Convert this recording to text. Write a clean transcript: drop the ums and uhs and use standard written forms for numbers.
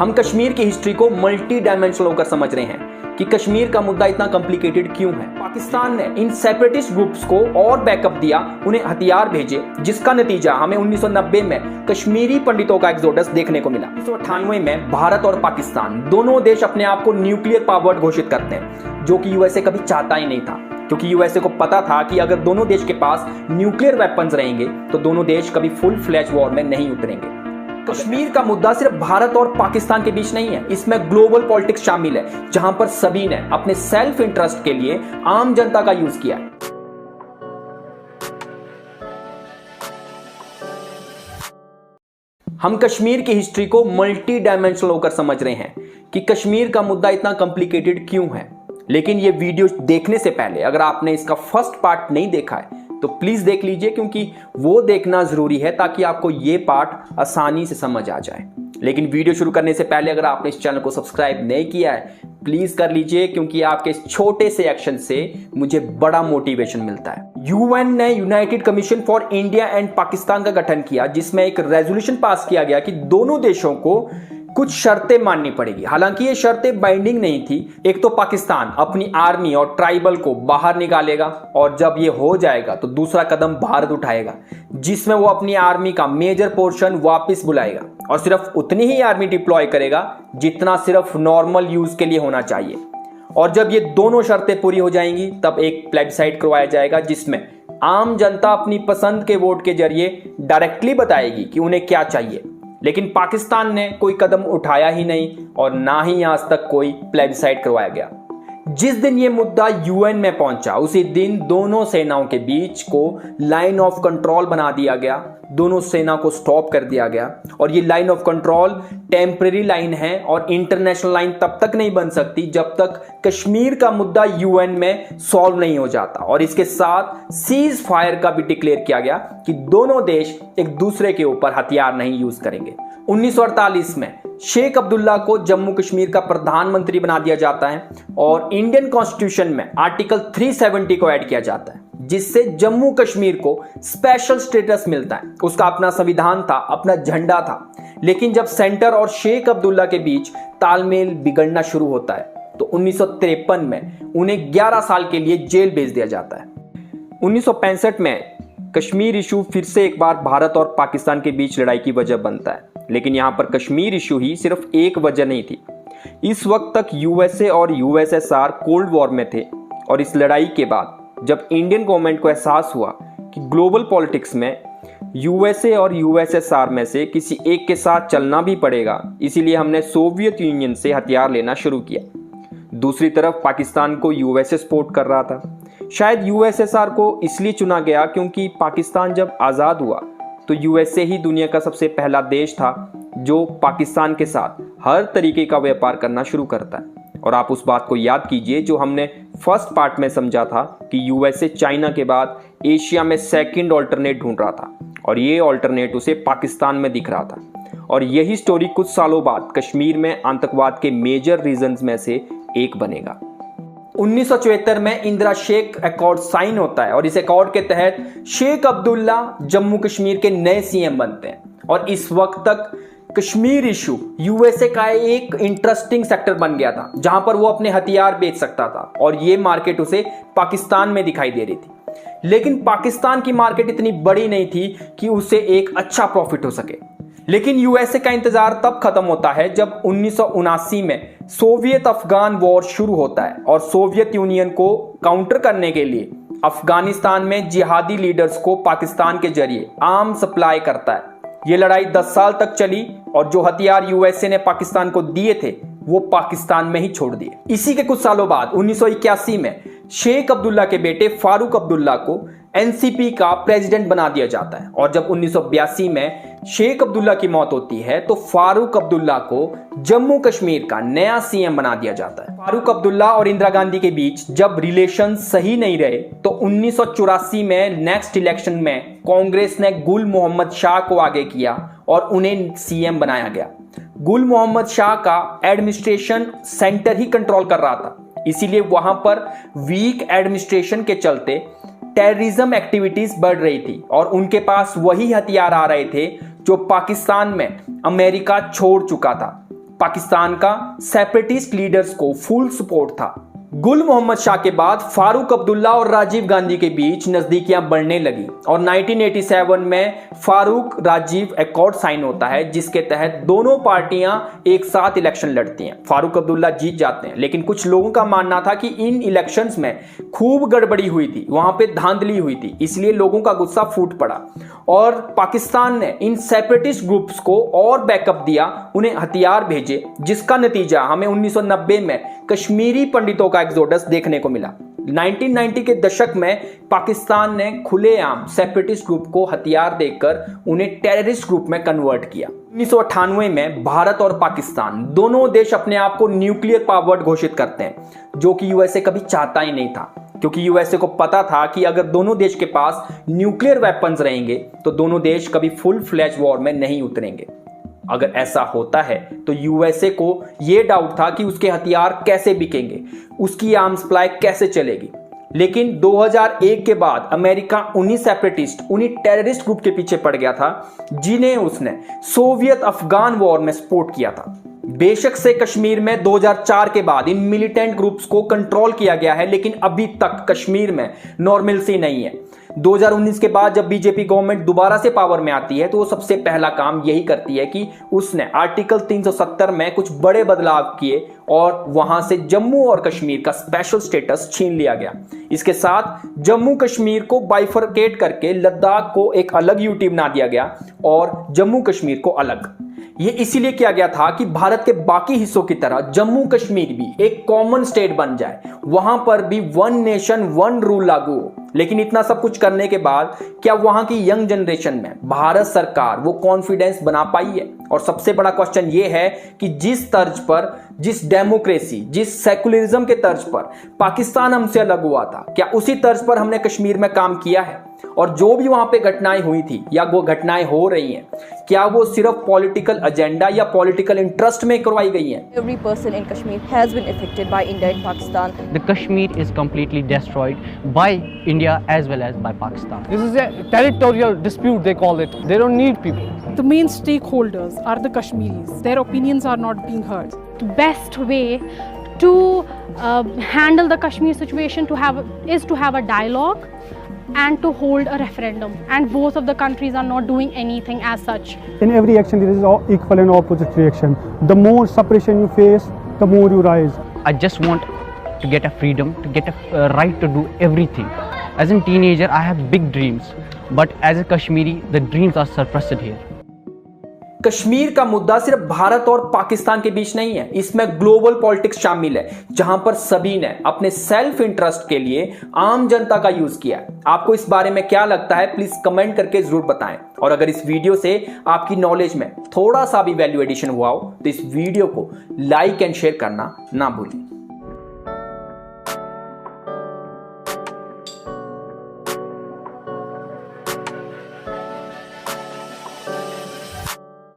हम कश्मीर की हिस्ट्री को मल्टी डायमेंशनल होकर समझ रहे हैं कि कश्मीर का मुद्दा इतना कॉम्प्लिकेटेड क्यों है। पाकिस्तान ने इन सेपरेटिस्ट ग्रुप्स को और बैकअप दिया, उन्हें हथियार भेजे, जिसका नतीजा हमें 1990 में कश्मीरी पंडितों का एक्सोडस देखने को मिला। 1998 में भारत और पाकिस्तान दोनों देश अपने आप को न्यूक्लियर पावर्ड घोषित करते हैं, जो कि यूएसए कभी चाहता ही नहीं था, क्योंकि यूएसए को पता था कि अगर दोनों देश के पास न्यूक्लियर वेपन्स रहेंगे तो दोनों देश कभी फुल फ्लैश वॉर में नहीं उतरेंगे। कश्मीर का मुद्दा सिर्फ भारत और पाकिस्तान के बीच नहीं है, इसमें ग्लोबल पॉलिटिक्स शामिल है, जहां पर सभी ने अपने सेल्फ इंटरेस्ट के लिए आम जनता का यूज किया है। हम कश्मीर की हिस्ट्री को मल्टी डायमेंशनल होकर समझ रहे हैं कि कश्मीर का मुद्दा इतना कॉम्प्लिकेटेड क्यों है। लेकिन ये वीडियो देखने से पहले अगर आपने इसका फर्स्ट पार्ट नहीं देखा है तो प्लीज देख लीजिए, क्योंकि वो देखना जरूरी है ताकि आपको ये पार्ट आसानी से समझ आ जाए। लेकिन वीडियो शुरू करने से पहले अगर आपने इस चैनल को सब्सक्राइब नहीं किया है प्लीज कर लीजिए, क्योंकि आपके इस छोटे से एक्शन से मुझे बड़ा मोटिवेशन मिलता है। यूएन ने United commission for India and Pakistan का गठन किया, जिसमें एक रेजोल्यूशन पास किया गया कि दोनों देशों को कुछ शर्तें माननी पड़ेगी। हालांकि ये शर्तें बाइंडिंग नहीं थी। एक तो पाकिस्तान अपनी आर्मी और ट्राइबल को बाहर निकालेगा, और जब ये हो जाएगा तो दूसरा कदम भारत उठाएगा, जिसमें वो अपनी आर्मी का मेजर पोर्शन वापस बुलाएगा और सिर्फ उतनी ही आर्मी डिप्लॉय करेगा जितना सिर्फ नॉर्मल यूज के लिए होना चाहिए। और जब ये दोनों शर्तें पूरी हो जाएंगी तब एक प्लेबिसाइट करवाया जाएगा, जिसमें आम जनता अपनी पसंद के वोट के जरिए डायरेक्टली बताएगी कि उन्हें क्या चाहिए। लेकिन पाकिस्तान ने कोई कदम उठाया ही नहीं और ना ही आज तक कोई प्लेबिसाइट करवाया गया। जिस दिन ये मुद्दा यूएन में पहुंचा उसी दिन दोनों सेनाओं के बीच को लाइन ऑफ कंट्रोल बना दिया गया, दोनों सेना को स्टॉप कर दिया गया। और ये line of control temporary line है और इंटरनेशनल लाइन तब तक नहीं बन सकती जब तक कश्मीर का मुद्दा यूएन में सॉल्व नहीं हो जाता। और इसके साथ सीज फायर का भी डिक्लेयर किया गया कि दोनों देश एक दूसरे के ऊपर हथियार नहीं यूज करेंगे। 1948 में शेख अब्दुल्ला को जम्मू कश्मीर का प्रधानमंत्री बना दिया जाता है और इंडियन कॉन्स्टिट्यूशन में आर्टिकल 370 को ऐड किया जाता है, जिससे जम्मू कश्मीर को स्पेशल स्टेटस मिलता है। उसका अपना संविधान था, अपना झंडा था। लेकिन जब सेंटर और शेख अब्दुल्ला के बीच तालमेल बिगड़ना शुरू होता है तो 1953 में उन्हें 11 साल के लिए जेल भेज दिया जाता है। 1965 में कश्मीर इशू फिर से एक बार भारत और पाकिस्तान के बीच लड़ाई की वजह बनता है। लेकिन यहां पर कश्मीर इशू ही सिर्फ एक वजह नहीं थी। इस वक्त तक यूएसए और यूएसएसआर कोल्ड वॉर में थे, और इस लड़ाई के बाद जब इंडियन गवर्नमेंट को एहसास हुआ कि ग्लोबल पॉलिटिक्स में यूएसए और यूएसएसआर में से किसी एक के साथ चलना भी पड़ेगा, इसीलिए हमने सोवियत यूनियन से हथियार लेना शुरू किया। दूसरी तरफ पाकिस्तान को यूएसए सपोर्ट कर रहा था। शायद यूएसएसआर को इसलिए चुना गया क्योंकि पाकिस्तान जब आज़ाद हुआ तो यूएसए ही दुनिया का सबसे पहला देश था जो पाकिस्तान के साथ हर तरीके का व्यापार करना शुरू करता है। और आप उस बात को याद कीजिए जो हमने फर्स्ट पार्ट में समझा था कि यूएसए चाइना के बाद एशिया में सेकंड ऑल्टरनेट ढूंढ रहा था, और ये ऑल्टरनेट उसे पाकिस्तान में दिख रहा था। और यही स्टोरी कुछ सालों बाद कश्मीर में आतंकवाद के मेजर रीजंस में से एक बनेगा। 1974 में इंदिरा शेख अकॉर्ड साइन होता है और इस अकॉर्ड के तहत शेख अब्दुल्ला जम्मू कश्मीर के नए सीएम बनते हैं। और इस वक्त तक कश्मीर इशू यूएसए का एक इंटरेस्टिंग सेक्टर बन गया था, जहां पर वो अपने हथियार बेच सकता था, और ये मार्केट उसे पाकिस्तान में दिखाई दे रही थी। लेकिन पाकिस्तान की मार्केट इतनी बड़ी नहीं थी कि उसे एक अच्छा प्रॉफिट हो सके। लेकिन यूएसए का इंतजार तब खत्म होता है जब 1979 में सोवियत अफगान वॉर शुरू होता है, और सोवियत यूनियन को काउंटर करने के लिए अफगानिस्तान में जिहादी लीडर्स को पाकिस्तान के जरिए आर्म सप्लाई करता है। यह लड़ाई 10 साल तक चली, और जो हथियार यूएसए ने पाकिस्तान को दिए थे वो पाकिस्तान में ही छोड़ दिए। इसी के कुछ सालों बाद 1981 में शेख अब्दुल्ला के बेटे फारूक अब्दुल्ला को एनसीपी का प्रेसिडेंट बना दिया जाता है। और जब 1982 में शेख अब्दुल्ला की मौत होती है तो फारूक अब्दुल्ला को जम्मू कश्मीर का नया सीएम बना दिया जाता है। फारूक अब्दुल्ला और इंदिरा गांधी के बीच जब रिलेशन सही नहीं रहे तो 1984 में नेक्स्ट इलेक्शन में कांग्रेस ने गुल मोहम्मद शाह को आगे किया और उन्हें सीएम बनाया गया। गुल मोहम्मद शाह का एडमिनिस्ट्रेशन सेंटर ही कंट्रोल कर रहा था, इसीलिए वहां पर वीक एडमिनिस्ट्रेशन के चलते टेररिज्म एक्टिविटीज बढ़ रही थी और उनके पास वही हथियार आ रहे थे जो पाकिस्तान में अमेरिका छोड़ चुका था। पाकिस्तान का सेपरेटिस्ट लीडर्स को फुल सपोर्ट था। गुल मोहम्मद शाह के बाद फारूक अब्दुल्ला और राजीव गांधी के बीच नजदीकियां बढ़ने लगी और 1987 में फारूक राजीव एकॉर्ड साइन होता है, जिसके तहत दोनों पार्टियां एक साथ इलेक्शन लड़ती हैं। फारूक अब्दुल्ला जीत जाते हैं, लेकिन कुछ लोगों का मानना था कि इन इलेक्शंस में खूब गड़बड़ी हुई थी, वहां पे धांधली हुई थी, इसलिए लोगों का गुस्सा फूट पड़ा और पाकिस्तान ने इन सेपरेटिस्ट ग्रुप्स को और बैकअप दिया, उन्हें हथियार भेजे, जिसका नतीजा हमें 1990 में कश्मीरी पंडितों का एक्सोडस देखने को मिला। 1990 के दशक में पाकिस्तान ने खुलेआम सेपरेटिस्ट ग्रुप को हथियार देकर उन्हें टेररिस्ट ग्रुप में कन्वर्ट किया। 1998 में भारत और पाकिस्तान दोनों देश अपने आप को न्यूक्लियर पावर्ड घोषित करते हैं, जो कि यूएसए कभी चाहता ही नहीं था, क्योंकि यूएसए को पता था कि अगर दोनों देश के पास न्यूक्लियर वेपन्स रहेंगे तो दोनों देश कभी फुल फ्लैश वॉर में नहीं उतरेंगे। अगर ऐसा होता है तो यूएसए को यह डाउट था कि उसके हथियार कैसे बिकेंगे, उसकी आर्म्स सप्लाई कैसे चलेगी। लेकिन 2001 के बाद अमेरिका उन्हीं सेपरेटिस्ट, उन्हीं टेररिस्ट ग्रुप के पीछे पड़ गया था जिन्हें उसने सोवियत अफगान वॉर में सपोर्ट किया था। बेशक से कश्मीर में 2004 के बाद इन मिलिटेंट ग्रुप्स को कंट्रोल किया गया है, लेकिन अभी तक कश्मीर में नॉर्मलसी नहीं है। 2019 के बाद जब बीजेपी गवर्नमेंट दोबारा से पावर में आती है तो वो सबसे पहला काम यही करती है कि उसने आर्टिकल 370 में कुछ बड़े बदलाव किए और वहां से जम्मू और कश्मीर का स्पेशल स्टेटस छीन लिया गया। इसके साथ जम्मू कश्मीर को बाइफरकेट करके लद्दाख को एक अलग यूटी बना दिया गया और जम्मू कश्मीर को अलग। ये इसीलिए किया गया था कि भारत के बाकी हिस्सों की तरह जम्मू कश्मीर भी एक कॉमन स्टेट बन जाए, वहां पर भी वन नेशन वन रूल लागू हो। लेकिन इतना सब कुछ करने के बाद क्या वहां की यंग जनरेशन में भारत सरकार वो कॉन्फिडेंस बना पाई है? और सबसे बड़ा क्वेश्चन ये है कि जिस तर्ज पर, जिस डेमोक्रेसी, जिस सेकुलरिज्म के तर्ज पर पाकिस्तान हमसे अलग हुआ था, क्या उसी तर्ज पर हमने कश्मीर में काम किया है? और जो भी वहां पे घटनाएं हुई थी या वो घटनाएं हो रही हैं, क्या वो सिर्फ पॉलिटिकल एजेंडा या पॉलिटिकल इंटरेस्ट में करवाई गई हैं? Every person in Kashmir has been affected by India and Pakistan. The Kashmir is completely destroyed by India as well as by Pakistan. This is a territorial dispute, they call it. They don't need people. The main stakeholders are the Kashmiris. Their opinions are not being heard. The best way to handle the Kashmir situation is to have a dialogue and to hold a referendum, and both of the countries are not doing anything as such. In every action there is equal and opposite reaction. The more suppression you face, the more you rise. I just want to get a freedom, to get a right to do everything. As a teenager, I have big dreams, but as a Kashmiri, the dreams are suppressed here. Kashmir का मुद्दा सिर्फ भारत और पाकिस्तान के बीच नहीं है, इसमें global politics शामिल है, जहां पर सभी ने अपने सेल्फ इंटरेस्ट के लिए आम जनता का यूज किया है। आपको इस बारे में क्या लगता है, प्लीज कमेंट करके जरूर बताएं। और अगर इस वीडियो से आपकी नॉलेज में थोड़ा सा भी वैल्यू एडिशन हुआ हो तो इस वीडियो को लाइक एंड शेयर करना ना भूलें।